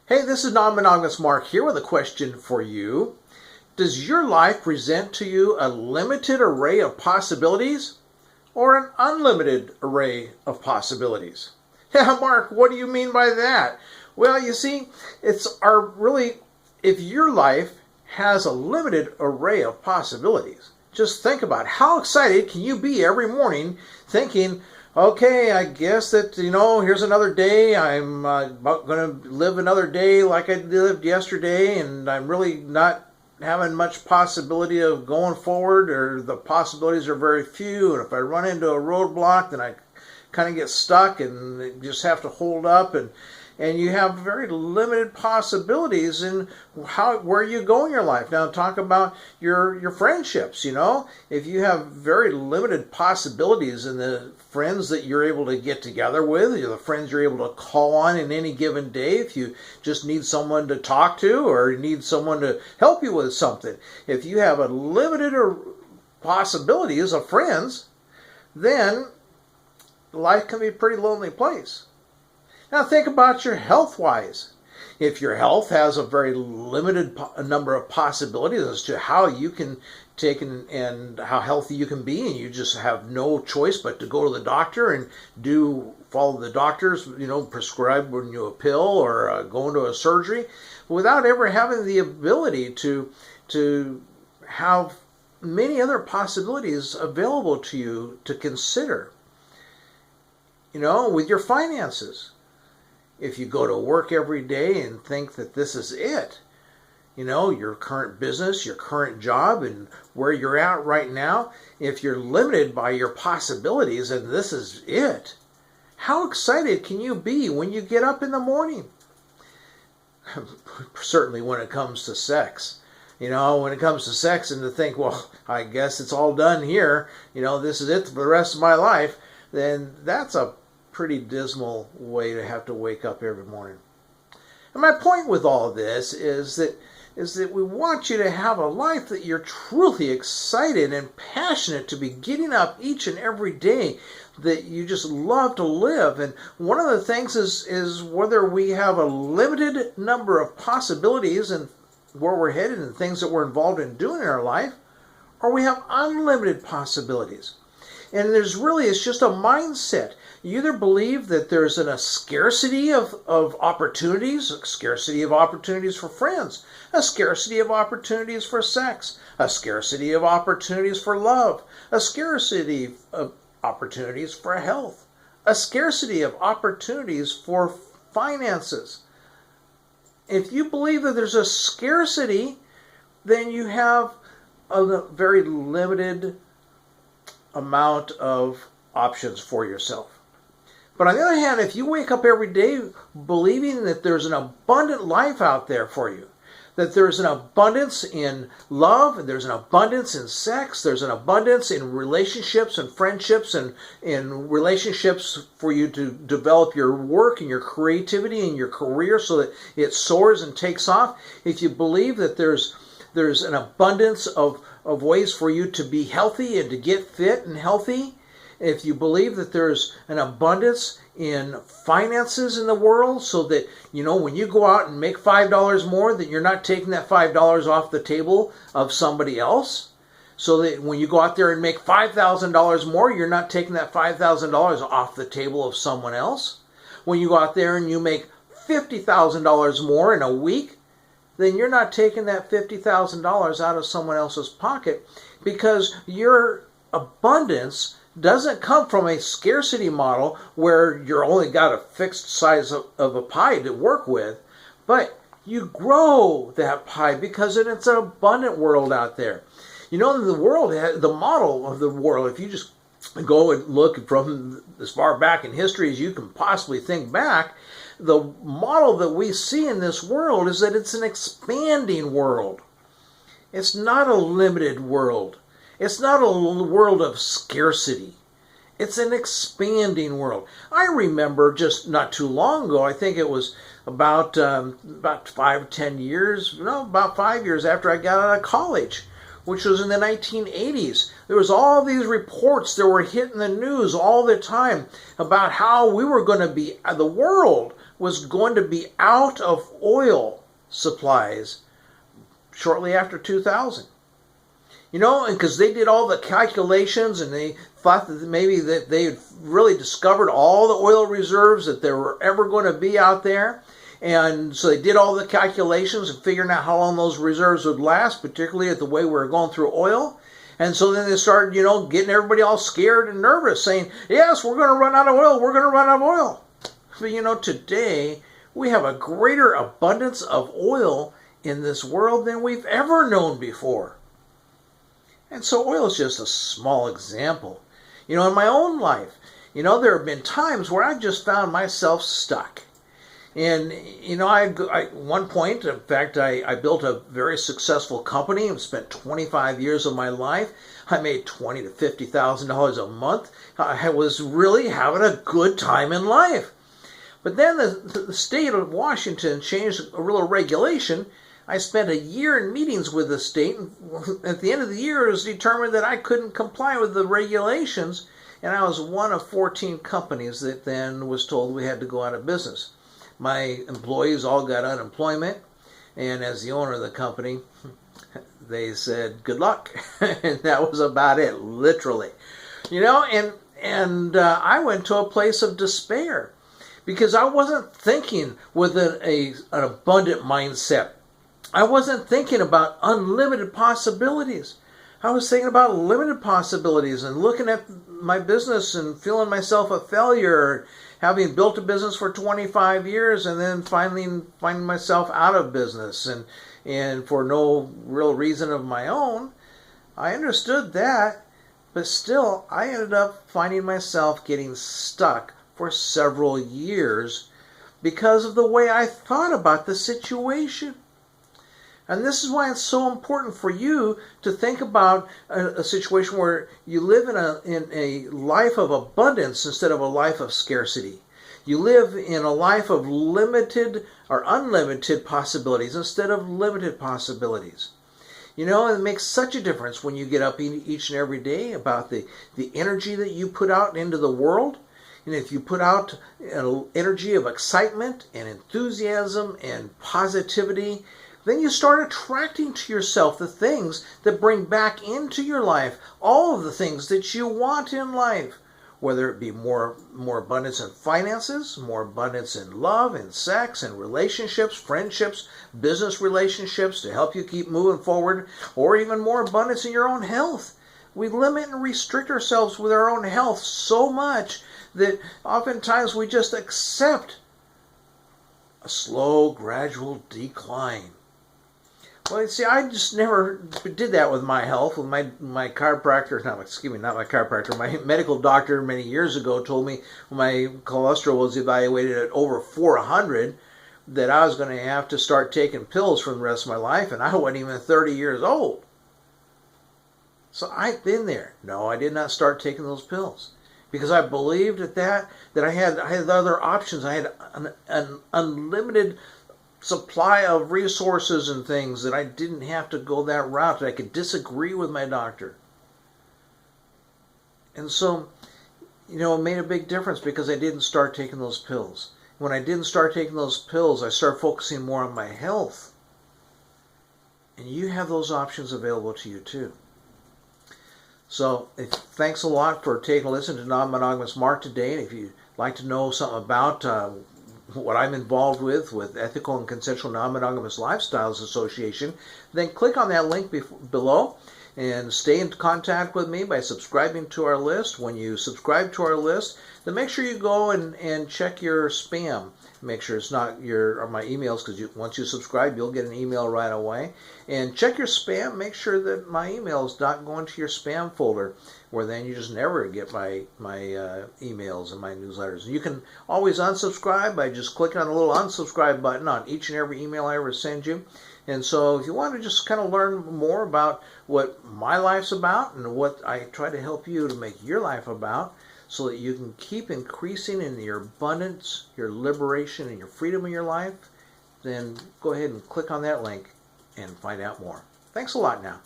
Hey, this is Non-Monogamous Mark here with a question for you. Does your life present to you a limited array of possibilities or an unlimited array of possibilities? Yeah, Mark, what do you mean by that? Well, you see, if your life has a limited array of possibilities, just think about how excited can you be every morning thinking, okay, I guess that, here's another day. I'm going to live another day like I lived yesterday, and I'm really not having much possibility of going forward, or the possibilities are very few. And if I run into a roadblock, then I kind of get stuck and just have to hold up, and you have very limited possibilities in where you go in your life. Now talk about your friendships, If you have very limited possibilities in the friends that you're able to get together with, the friends you're able to call on in any given day, if you just need someone to talk to or need someone to help you with something. If you have a limited possibilities of friends, then life can be a pretty lonely place. Now think about your health-wise. If your health has a very limited number of possibilities as to how you can take and how healthy you can be, and you just have no choice but to go to the doctor and follow the doctor's, prescribe you a pill or go into a surgery, without ever having the ability to have many other possibilities available to you to consider. With your finances. If you go to work every day and think that this is it, your current business, your current job, and where you're at right now, if you're limited by your possibilities and this is it, how excited can you be when you get up in the morning? Certainly when it comes to sex. When it comes to sex, and to think, well, I guess it's all done here, this is it for the rest of my life, then that's a pretty dismal way to have to wake up every morning. And my point with all of this is that we want you to have a life that you're truly excited and passionate to be getting up each and every day, that you just love to live. And one of the things is whether we have a limited number of possibilities and where we're headed and things that we're involved in doing in our life, or we have unlimited possibilities. And it's just a mindset. You either believe that there's a scarcity of opportunities, a scarcity of opportunities for friends, a scarcity of opportunities for sex, a scarcity of opportunities for love, a scarcity of opportunities for health, a scarcity of opportunities for finances. If you believe that there's a scarcity, then you have a very limited amount of options for yourself. But on the other hand, if you wake up every day believing that there's an abundant life out there for you, that there's an abundance in love, and there's an abundance in sex, there's an abundance in relationships and friendships and in relationships for you to develop your work and your creativity and your career so that it soars and takes off, if you believe that there's an abundance of ways for you to be healthy and to get fit and healthy, if you believe that there's an abundance in finances in the world so that, when you go out and make $5 more, that you're not taking that $5 off the table of somebody else, so that when you go out there and make $5,000 more, you're not taking that $5,000 off the table of someone else. When you go out there and you make $50,000 more in a week, then you're not taking that $50,000 out of someone else's pocket, because your abundance doesn't come from a scarcity model where you're only got a fixed size of a pie to work with, but you grow that pie because it's an abundant world out there. The model of the world, if you just go and look from as far back in history as you can possibly think back, the model that we see in this world is that it's an expanding world. It's not a limited world. It's not a world of scarcity. It's an expanding world. I remember just not too long ago, I think it was about 5 years after I got out of college, which was in the 1980s. There was all these reports that were hitting the news all the time about how we were going to be, the world was going to be out of oil supplies shortly after 2000. You know, and because they did all the calculations and they thought that maybe that they had really discovered all the oil reserves that there were ever going to be out there. And so they did all the calculations and figuring out how long those reserves would last, particularly at the way we were going through oil. And so then they started, you know, getting everybody all scared and nervous, saying, yes, we're going to run out of oil, we're going to run out of oil. But, you know, today we have a greater abundance of oil in this world than we've ever known before. And so oil is just a small example. You know, in my own life, you know, there have been times where I've just found myself stuck. And, you know, at one point, in fact, I built a very successful company and spent 25 years of my life. I made $20,000 to $50,000 a month. I was really having a good time in life. But then the state of Washington changed a little regulation. I spent a year in meetings with the state, and at the end of the year it was determined that I couldn't comply with the regulations, and I was one of 14 companies that then was told we had to go out of business. My employees all got unemployment, and as the owner of the company, they said, good luck. And that was about it, literally. You know, and I went to a place of despair because I wasn't thinking with an abundant mindset. I wasn't thinking about unlimited possibilities. I was thinking about limited possibilities and looking at my business and feeling myself a failure, having built a business for 25 years and then finally finding myself out of business and for no real reason of my own. I understood that, but still I ended up finding myself getting stuck for several years because of the way I thought about the situation. And this is why it's so important for you to think about a situation where you live in a life of abundance instead of a life of scarcity. You live in a life of limited or unlimited possibilities instead of limited possibilities. You know, it makes such a difference when you get up each and every day about the energy that you put out into the world. And if you put out an energy of excitement and enthusiasm and positivity, then you start attracting to yourself the things that bring back into your life all of the things that you want in life, whether it be more abundance in finances, more abundance in love and sex and relationships, friendships, business relationships to help you keep moving forward, or even more abundance in your own health. We limit and restrict ourselves with our own health so much that oftentimes we just accept a slow, gradual decline. Well, you see, I just never did that with my health. With my chiropractor, not my chiropractor, my medical doctor many years ago told me when my cholesterol was evaluated at over 400 that I was going to have to start taking pills for the rest of my life, and I wasn't even 30 years old. So I've been there. No, I did not start taking those pills because I believed that I had other options. I had an unlimited supply of resources and things that I didn't have to go that route, that I could disagree with my doctor. And so, you know, it made a big difference because I didn't start taking those pills. When I didn't start taking those pills, I started focusing more on my health. And you have those options available to you too. So thanks a lot for taking a listen to Non-Monogamous Mark today. And if you'd like to know something about what I'm involved with Ethical and Consensual Non-Monogamous Lifestyles Association, then click on that link below and stay in contact with me by subscribing to our list. When you subscribe to our list, then make sure you go and check your spam. Make sure it's not my emails, because once you subscribe, you'll get an email right away. And check your spam. Make sure that my email is not going to your spam folder, where then you just never get my emails and my newsletters. You can always unsubscribe by just clicking on the little unsubscribe button on each and every email I ever send you. And so if you want to just kind of learn more about what my life's about and what I try to help you to make your life about, so that you can keep increasing in your abundance, your liberation, and your freedom in your life, then go ahead and click on that link and find out more. Thanks a lot now.